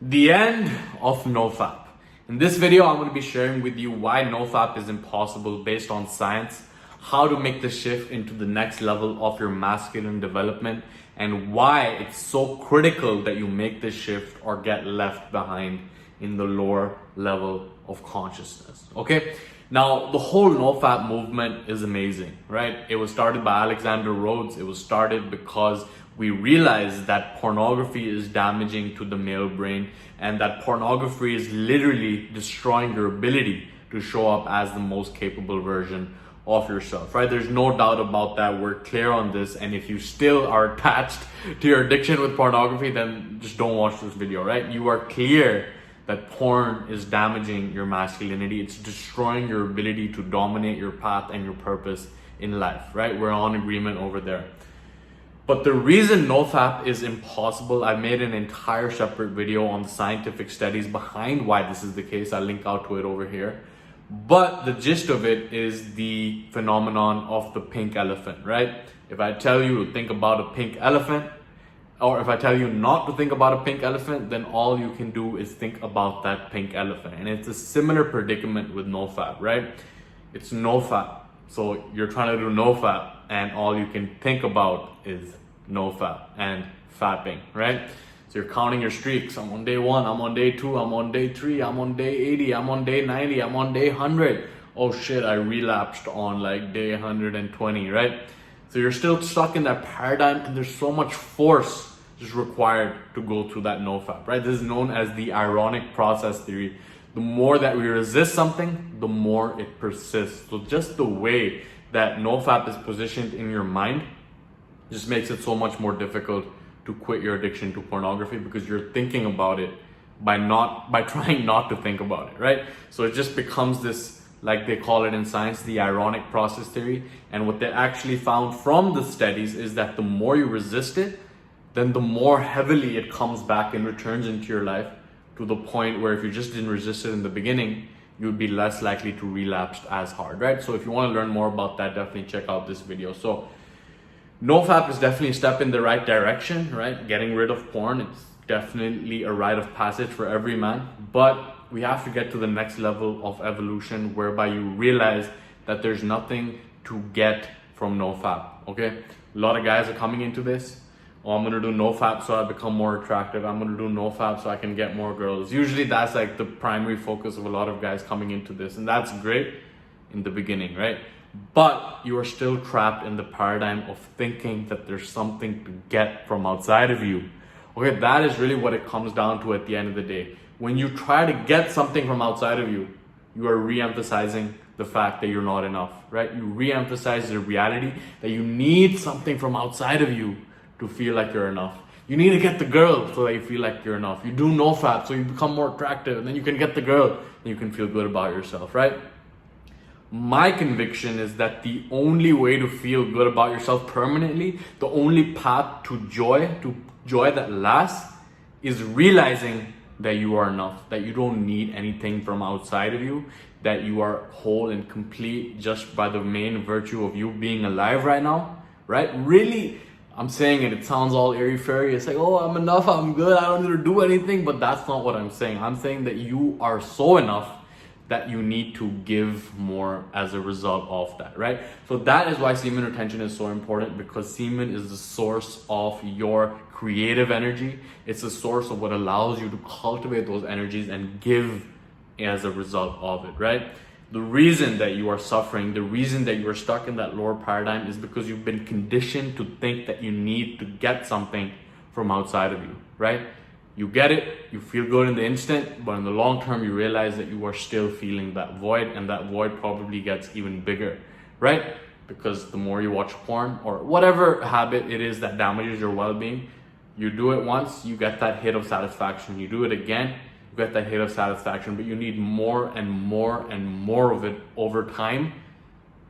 The end of nofap. In this video, I'm going to be sharing with you why nofap is impossible based on science, how to make the shift into the next level of your masculine development, and why it's so critical that you make this shift or get left behind in the lower level of consciousness. Okay? Now, the whole nofap movement is amazing, right? It was started by Alexander Rhodes. It was started because we realized that pornography is damaging to the male brain and that pornography is literally destroying your ability to show up as the most capable version of yourself, right? There's no doubt about that. We're clear on this. And if you still are attached to your addiction with pornography, then just don't watch this video, right? You are clear that porn is damaging your masculinity. It's destroying your ability to dominate your path and your purpose in life, right? We're on agreement over there. But the reason nofap is impossible, I made an entire separate video on the scientific studies behind why this is the case. I'll link out to it over here. But the gist of it is the phenomenon of the pink elephant, right? If I tell you to think about a pink elephant, or if I tell you not to think about a pink elephant, then all you can do is think about that pink elephant. And it's a similar predicament with nofap, right? It's nofap. So you're trying to do nofap and all you can think about is nofap and fapping, right? So you're counting your streaks. I'm on day 1, I'm on day 2, I'm on day 3, I'm on day 80, I'm on day 90, I'm on day 100. Oh shit, I relapsed on like day 120, right? So you're still stuck in that paradigm and there's so much force just required to go through that nofap, right? This is known as the ironic process theory. The more that we resist something, the more it persists. So just the way that nofap is positioned in your mind just makes it so much more difficult to quit your addiction to pornography because you're thinking about it by trying not to think about it, right? So it just becomes this, like they call it in science, the ironic process theory. And what they actually found from the studies is that the more you resist it, then the more heavily it comes back and returns into your life, to the point where if you just didn't resist it in the beginning, you would be less likely to relapse as hard, right? So if you want to learn more about that, definitely check out this video. So nofap is definitely a step in the right direction, right? Getting rid of porn, it's definitely a rite of passage for every man. But we have to get to the next level of evolution whereby you realize that there's nothing to get from nofap, okay? A lot of guys are coming into this. Oh, I'm gonna do nofap so I become more attractive. I'm gonna do nofap so I can get more girls. Usually that's like the primary focus of a lot of guys coming into this. And that's great in the beginning, right? But you are still trapped in the paradigm of thinking that there's something to get from outside of you. Okay, that is really what it comes down to at the end of the day. When you try to get something from outside of you, you are re-emphasizing the fact that you're not enough, right? You re-emphasize the reality that you need something from outside of you to feel like you're enough. You need to get the girl so that you feel like you're enough. You do nofap so you become more attractive, and then you can get the girl and you can feel good about yourself, right? My conviction is that the only way to feel good about yourself permanently, the only path to joy that lasts, is realizing that you are enough, that you don't need anything from outside of you, that you are whole and complete just by the main virtue of you being alive right now, right? Really, I'm saying it sounds all airy-fairy. It's like, oh, I'm enough, I'm good, I don't need to do anything. But that's not what I'm saying. I'm saying that you are so enough that you need to give more as a result of that, right? So that is why semen retention is so important, because semen is the source of your creative energy. It's the source of what allows you to cultivate those energies and give as a result of it, right? The reason that you are suffering, the reason that you are stuck in that lower paradigm is because you've been conditioned to think that you need to get something from outside of you, right? You get it, you feel good in the instant, but in the long term, you realize that you are still feeling that void, and that void probably gets even bigger, right? Because the more you watch porn or whatever habit it is that damages your well-being, you do it once, you get that hit of satisfaction. You do it again, you get that hit of satisfaction, but you need more and more and more of it over time,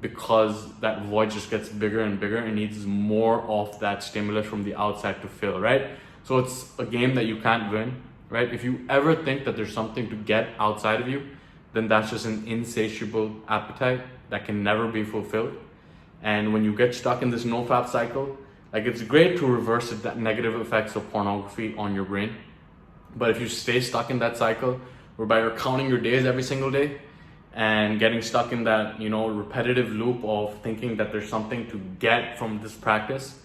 because that void just gets bigger and bigger and needs more of that stimulus from the outside to fill, right? So it's a game that you can't win, right? If you ever think that there's something to get outside of you, then that's just an insatiable appetite that can never be fulfilled. And when you get stuck in this nofap cycle, like, it's great to reverse the negative effects of pornography on your brain. But if you stay stuck in that cycle, whereby you're counting your days every single day and getting stuck in that, repetitive loop of thinking that there's something to get from this practice,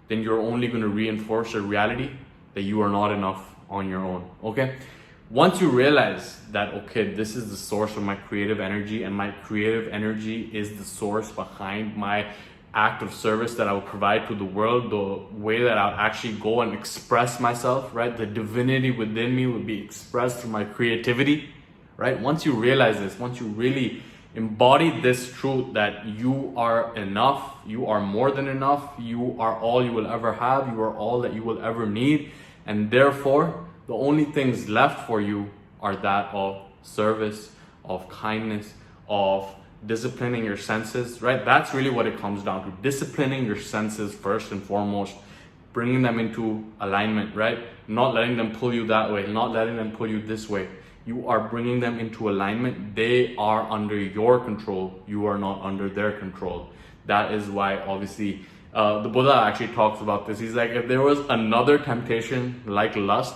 then you're only going to reinforce a reality that you are not enough on your own. Okay? Once you realize that, okay, this is the source of my creative energy, and my creative energy is the source behind my act of service that I will provide to the world, the way that I'll actually go and express myself, right? The divinity within me will be expressed through my creativity, right? Once you realize this, once you really embody this truth that you are enough, you are more than enough, you are all you will ever have, you are all that you will ever need, and therefore the only things left for you are that of service, of kindness, of disciplining your senses, right? That's really what it comes down to. Disciplining your senses first and foremost, bringing them into alignment, right? Not letting them pull you that way, not letting them pull you this way. You are bringing them into alignment. They are under your control. You are not under their control. That is why, obviously, the Buddha actually talks about this. He's like, if there was another temptation like lust,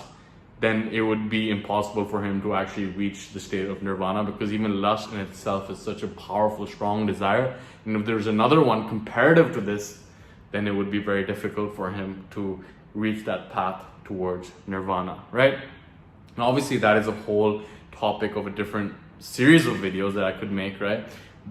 then it would be impossible for him to actually reach the state of nirvana, because even lust in itself is such a powerful, strong desire. And if there's another one comparative to this, then it would be very difficult for him to reach that path towards nirvana, right? And obviously that is a whole topic of a different series of videos that I could make, right?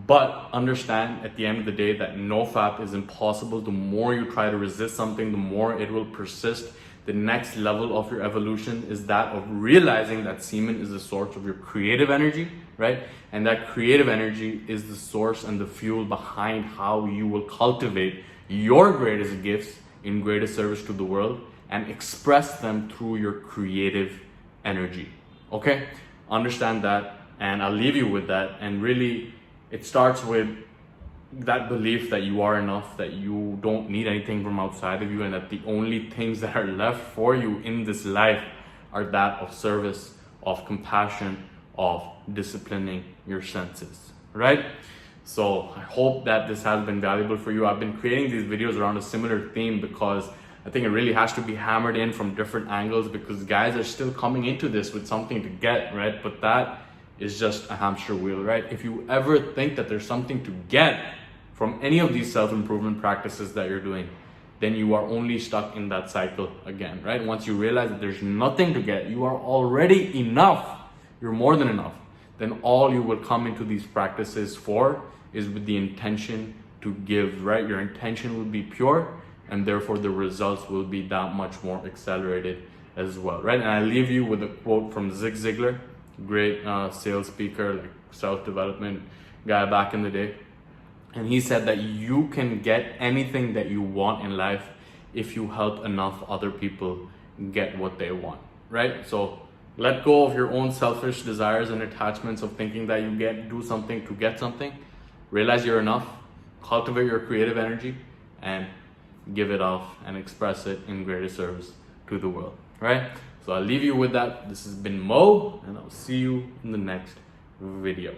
But understand at the end of the day that nofap is impossible. The more you try to resist something, the more it will persist. The next level of your evolution is that of realizing that semen is the source of your creative energy, right? And that creative energy is the source and the fuel behind how you will cultivate your greatest gifts in greatest service to the world and express them through your creative energy. Okay? Understand that, and I'll leave you with that. And really, it starts with that belief that you are enough, that you don't need anything from outside of you, and that the only things that are left for you in this life are that of service, of compassion, of disciplining your senses, right? So I hope that this has been valuable for you. I've been creating these videos around a similar theme because I think it really has to be hammered in from different angles, because guys are still coming into this with something to get, right? But that is just a hamster wheel, right? If you ever think that there's something to get from any of these self-improvement practices that you're doing, then you are only stuck in that cycle again, right? Once you realize that there's nothing to get, you are already enough, you're more than enough, then all you will come into these practices for is with the intention to give, right? Your intention will be pure, and therefore the results will be that much more accelerated as well, right? And I leave you with a quote from Zig Ziglar, great sales speaker, like self-development guy back in the day. And he said that you can get anything that you want in life if you help enough other people get what they want, right? So let go of your own selfish desires and attachments of thinking that you do something to get something. Realize you're enough, cultivate your creative energy, and give it off and express it in greater service to the world, right? So I'll leave you with that. This has been Mo, and I'll see you in the next video.